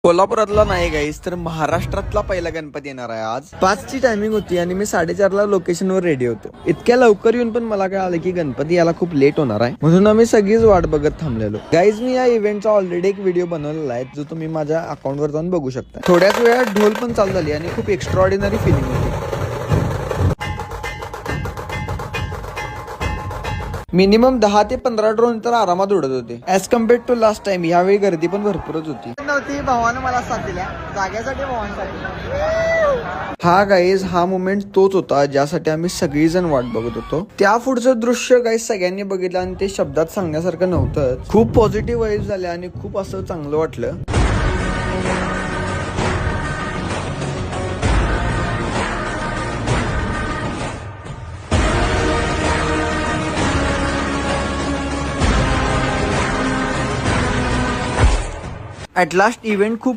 कोल्हापुरातला नाही गाईस तर महाराष्ट्रातला पहिला गणपती येणार आहे आज 5ची टायमिंग होती आणि मी 4:30ला लोकेशनवर रेडी होतो. इतक्या लवकर येऊन पण मला काय आलं की गणपती याला खूप लेट होणार आहे, म्हणून आम्ही सगळीच वाट बघत थांबलेलो. गाईज मी या इव्हेंटचा ऑलरेडी एक व्हिडिओ बनवलेला आहे जो तुम्ही माझ्या अकाउंटवर जाऊन बघू शकता. थोड्याच वेळात ढोल पण चालू झाली आणि खूप एक्स्ट्रा ऑर्डिनरी फिलिंग होती. मिनिमम 10 ते 15 ड्रोन तर आरामात उडत होते. As compared to last time यावेळी गर्दी पण भरपूरच होती. नव्हती भावानं मला साथ दिल्या जाग्यासाठी भावांसाठी. हा गाईज हा मोमेंट तोच होता ज्यासाठी आम्ही सगळीजण वाट बघत होतो. त्या पुढचं दृश्य गाईज सगळ्यांनी बघितलं आणि ते शब्दात सांगण्यासारखं नव्हतं. खूप पॉझिटिव्ह वाईब्स झाल्या आणि खूप असं चांगलं वाटलं. ॲट लास्ट इव्हेंट खूप